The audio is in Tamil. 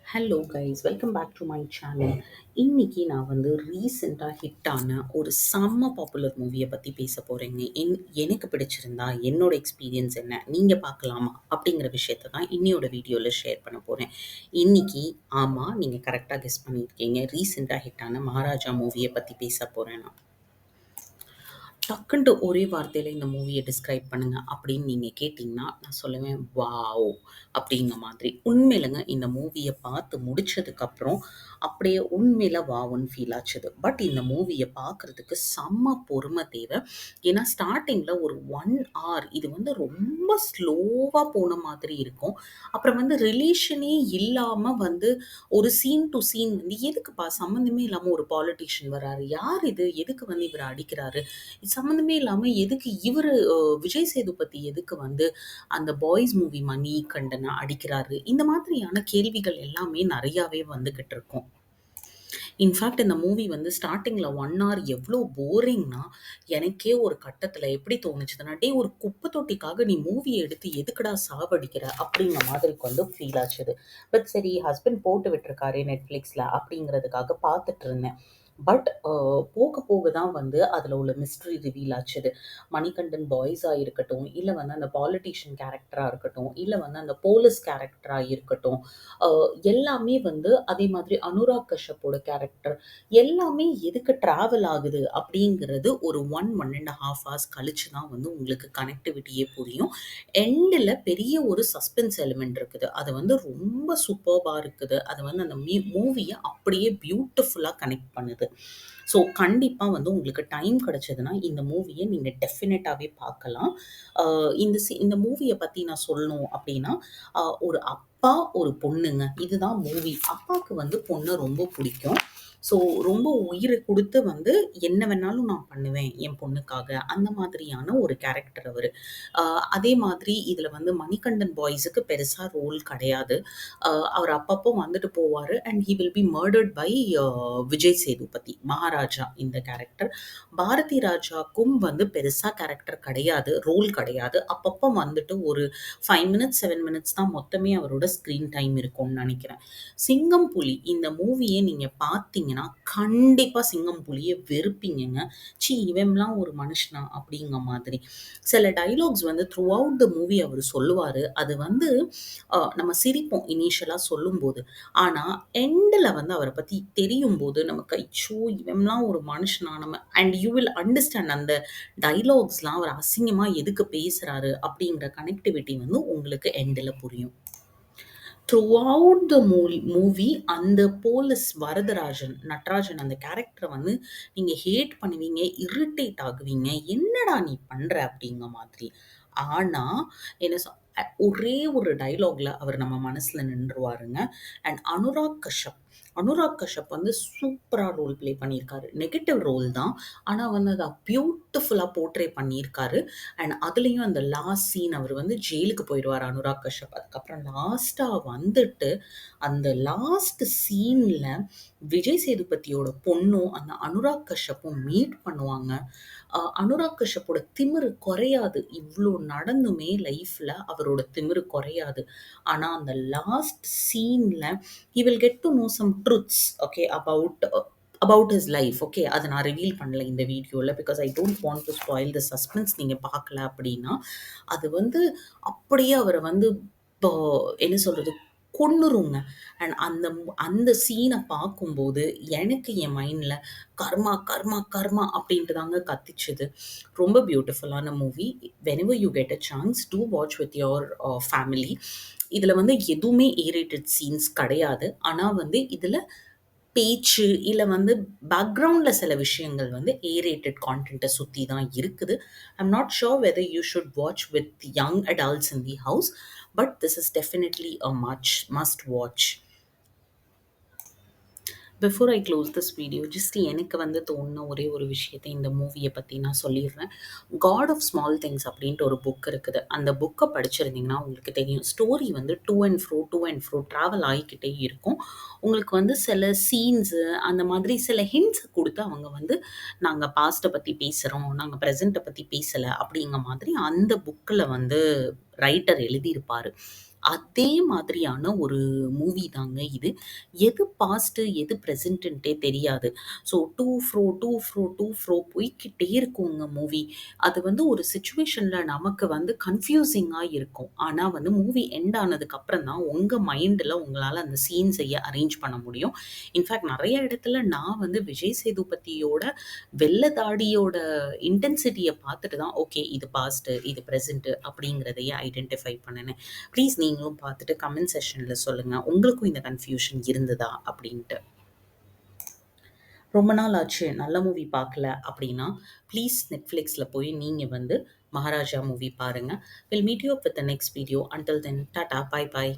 Hello guys, welcome back to my channel. இன்னைக்கு நான் வந்து ரீசெண்டாக ஹிட்டான ஒரு செம்ம பாப்புலர் மூவியை பற்றி பேச போகிறேங்க. எனக்கு பிடிச்சிருந்தா என்னோட எக்ஸ்பீரியன்ஸ் என்ன, நீங்கள் பார்க்கலாமா அப்படிங்கிற விஷயத்தை தான் இன்னையோட வீடியோவில் ஷேர் பண்ண போகிறேன். இன்னைக்கு ஆமாம், நீங்கள் கரெக்டாக கெஸ் பண்ணியிருக்கீங்க, ரீசெண்டாக ஹிட்டான மகாராஜா மூவியை பற்றி பேச போகிறேன் நான். டக்குன்ட்டு ஒரே வார்த்தையில இந்த மூவிய டிஸ்கிரைப் பண்ணுங்க அப்படின்னு நீங்க கேட்டீங்கன்னா, நான் சொல்லுவேன் வாவ்! அப்படிங்கிற மாதிரி. உண்மையிலங்க இந்த மூவிய பார்த்து முடிச்சதுக்கப்புறம், அப்படியே உண்மையில வாவ்ன்னு ஃபீல் ஆச்சுது. பட் இந்த மூவிய பார்க்கறதுக்கு செம்ம பொறுமை தேவை. ஏன்னா ஸ்டார்ட்டிங்ல ஒரு 1 ஹார் இது வந்து ரொம்ப ஸ்லோவா போன மாதிரி இருக்கும். அப்புறம் வந்து ரிலேஷனே இல்லாம வந்து ஒரு சீன் டூ சீன் வந்து எதுக்குப்பா சம்மந்தமே இல்லாம ஒரு பாலிட்டிஷியன் வராரு? யார் இது? எதுக்கு வந்து இவர அடிக்கிறாரு? சம்மந்தமே இல்லாம எதுக்கு இவரு விஜய் சேதுபதி எதுக்கு வந்து அந்த பாய்ஸ் மூவி மணிகண்டன அடிக்கிறாரு? இந்த மாதிரியான கேள்விகள் எல்லாமே நெறையாவே வந்துகிட்டு இருக்கும். இன்ஃபேக்ட் இந்த மூவி வந்து ஸ்டார்ட்டிங்ல 1 ஹார் எவ்ளோ போரிங்னா, எனக்கே ஒரு கட்டத்தில எப்படி தோணுச்சுதுன்னா, "டேய் ஒரு குப்பை தொட்டிக்காக நீ மூவிய எடுத்து எதுக்குடா சாவடிக்கிற?" அப்படிங்கிற மாதிரி வந்து ஃபீல் ஆச்சுது. பட் சரி ஹஸ்பண்ட் போட்டு விட்டுருக்காரே Netflixல அப்படிங்கிறதுக்காக பார்த்துட்டு இருந்தேன். பட் போக போக தான் வந்து அதில உள்ள மிஸ்ட்ரி ரிவீல் ஆச்சுது. மணிகண்டன் பாய்ஸா இருக்கட்டும், இல்ல வந்து அந்த பாலிட்டிஷியன் கேரக்டரா இருக்கட்டும், இல்ல வந்து அந்த போலீஸ் கேரக்டரா இருக்கட்டும், அ எல்லாமே வந்து அதே மாதிரி அனுராக் கஷ்யப்போட கேரக்டர் எல்லாமே எதுக்கு ட்ராவல் ஆகுது அப்படிங்கிறது ஒரு 1 1 1/2 ஹார்ஸ் கழிச்சு தான் வந்து உங்களுக்கு கனெக்டிவிட்டியே புரியும். எண்டுல பெரிய ஒரு சஸ்பென்ஸ் எலிமெண்ட் இருக்குது. அது வந்து ரொம்ப சூப்பர்பா இருக்குது. அது வந்து அந்த மூவிய அப்படியே பியூட்டிஃபுல்லா கனெக்ட் பண்ணுது. ஸோ கண்டிப்பா வந்து உங்களுக்கு டைம் கிடைச்சதுன்னா, இந்த மூவிய நீங்க டெஃபினட்டாவே பார்க்கலாம். அ இந்த மூவிய பத்தி நான் சொல்லணும் அப்படின்னா, ஒரு அப்பா, ஒரு பொண்ணுங்க. இதுதான் மூவி. அப்பாக்கு வந்து பொண்ண ரொம்ப புடிக்கும். ஸோ ரொம்ப உயிர குடுத்து வந்து என்ன வேணாலும் நான் பண்ணுவேன் என் பொண்ணுக்காக. அந்த மாதிரியான ஒரு கேரக்டர் அவரு. அ அதே மாதிரி இதுல வந்து மணிகண்டன் பாய்ஸுக்கு பெருசா ரோல் கிடையாது. அவர் அப்பப்போ வந்துட்டு போவாரு and he will be murdered by Vijay Sethupathi. Maharaja இந்த கேரக்டர். பாரதி ராஜாக்கும் வந்து பெருசா கேரக்டர் கிடையாது. ரோல் கிடையாது. அப்பப்போ வந்துட்டு ஒரு 5 மினிட்ஸ், 7 மினிட்ஸ் தான் மொத்தமே அவரோட ஸ்க்ரீன் டைம் இருக்கும்னு நெனைக்கிறேன். சிங்கம் புலி இந்த மூவிய நீங்க பார்த்தீங்கன்னா, கண்டிப்பா சிங்கம் புலிய வெறுப்பீங்கங்க. ச்சீ! இவன்லாம் ஒரு மனுஷனா? அப்படிங்கிற மாதிரி. சில டயலாக்ஸ் வந்து த்ரூ அவுட் த மூவி அவரு சொல்லுவாரு. அது வந்து நம்ம சிரிப்போம் இனிஷியலா சொல்லும்போது. ஆனா, எண்டுல வந்து அவர பத்தி தெரியும்போது நமக்கு அச்சோ! இவன்லாம் ஒரு மனுஷனா? நம்ம அண்ட் யூ வில் அண்டர்ஸ்டாண்ட் அந்த டயலாக்ஸ்லாம் அவர் அசிங்கமா எதுக்கு பேசுறாரு? அப்படிங்கிற கனெக்டிவிட்டி வந்து உங்களுக்கு எண்டுல புரியும். த்ரூ அவுட் த மூவி அந்த போலீஸ் வரதராஜன், நட்ராஜன் அந்த கேரக்டர வந்து நீங்க ஹேட் பண்ணுவீங்க, இரிட்டேட் ஆகுவீங்க. "என்னடா நீ பண்ற?" அப்படிங்கிற மாதிரி. ஆனா, என்ன சொ ஒரே ஒரு டயலாக்ல அவர் நம்ம மனசுல நின்றுவாருங்க. அண்ட் அனுராக் கஷ்யப் வந்து சூப்பரா ரோல் ப்ளே பண்ணியிருக்காரு. நெகட்டிவ் ரோல் தான். ஆனா வந்து அத பியூட்டிஃபுல்லா போர்ட்ரே பண்ணியிருக்காரு. அண்ட் அதுலயும் அந்த லாஸ்ட் சீன் அவர் வந்து ஜெயிலுக்கு போயிருவாரு அனுராக் கஷ்யப். அதுக்கப்புறம் லாஸ்ட்டா வந்துட்டு, அந்த லாஸ்ட் சீன்ல விஜய் சேதுபதியோட பொண்ணும், அந்த அனுராக் கஷ்யப்பும் மீட் பண்ணுவாங்க. அனுராக் கஷ்யப்போட திமிரு குறையாது. இவ்ளோ நடந்துமே லைஃப்ல அவரோட திமிரு குறையாது. ஆனா அந்த லாஸ்ட் சீன்ல he will get to know some truths okay about his life. Okay. அத நான் ரிவீல் பண்ணல இந்த வீடியோல. Because I don't want to spoil the suspense. நீங்க பார்க்கல அப்படின்னா, அது வந்து அப்படியே அவர வந்து இப்போ என்ன சொல்றது? கொன்னுருங்க. அண்ட் அந்த சீன பார்க்கும்போது, எனக்கு என் மைண்ட்ல கர்மா, கர்மா, கர்மா அப்படின்ட்டு தாங்க கத்திச்சுது. ரொம்ப பியூட்டிஃபுல்லான movie. Whenever you get a chance, to watch with your family. இதுல வந்து எதுவுமே ஏ ரேட்டட் சீன்ஸ் கிடையாது. ஆனா வந்து இதுல பேச்சு, இல்ல வந்து பேக்கிரவுண்ட்ல சில விஷயங்கள் வந்து ஏ ரேட்டட் கான்டென்ட்ட சுத்தி தான் இருக்குது. I'm not sure whether you should watch with young adults in the house. But this is definitely a must watch. Before I close this video, just எனக்கு வந்து தோணுன ஒரே ஒரு விஷயத்த இந்த மூவிய பத்தி நான் சொல்லிர்றேன். காட் ஆஃப் ஸ்மால் திங்ஸ் அப்படின்ட்டு ஒரு புக் இருக்குது. அந்த புக்க படிச்சிருந்தீங்கன்னா உங்களுக்கு தெரியும். ஸ்டோரி வந்து டூ அண்ட் ஃப்ரோ ட்ராவல் ஆயிக்கிட்டே இருக்கும். உங்களுக்கு வந்து சில சீன்ஸு அந்த மாதிரி சில ஹிண்ட்ஸ் குடுத்து அவங்க வந்து, நாங்க பாஸ்ட்ட பத்தி பேசுறோம், நாங்க பிரசன்ட்ட பத்தி பேசல அப்படிங்கிற மாதிரி அந்த புக்ல வந்து ரைட்டர் எழுதியிருப்பாரு. அதே மாதிரியான ஒரு மூவி தாங்க இது. எது பாஸ்ட்டு, எது பிரசன்ட்டுன்ட்டே தெரியாது. ஸோ டூ ஃப்ரோ போய்க்கிட்டே இருக்குங்க மூவி. அது வந்து ஒரு சிச்சுவேஷன்ல நமக்கு வந்து கன்ஃப்யூசிங்கா இருக்கும். ஆனா வந்து மூவி எண்ட் ஆனதுக்கு அப்புறம் தான் உங்க மைண்ட்ல உங்களால அந்த சீன்ஸைய அரேஞ்ச் பண்ண முடியும். இன்ஃபாக்ட் நெறைய இடத்துல நான் வந்து விஜய் சேதுபதியோட வெள்ள தாடியோட இன்டென்சிட்டிய பார்த்துட்டு தான், ஓகே இது பாஸ்ட்டு, இது பிரசன்ட்டு அப்படிங்கிறதையே ஐடென்டிஃபை பண்ணுனேன். ப்ளீஸ் நீங்களும் பார்த்துட்டு கமெண்ட் செக்ஷன்ல சொல்லுங்க. உங்களுக்கும் இந்த கன்ஃப்யூஷன் இருந்ததா? அப்படின்ட்டு. ரொம்ப நாள் ஆச்சு நல்ல மூவி பார்க்கல அப்படின்னா, ப்ளீஸ் Netflixல போய் நீங்க வந்து மகாராஜா மூவி பாருங்க. Will meet you up with the next video. Until then Tata, bye bye.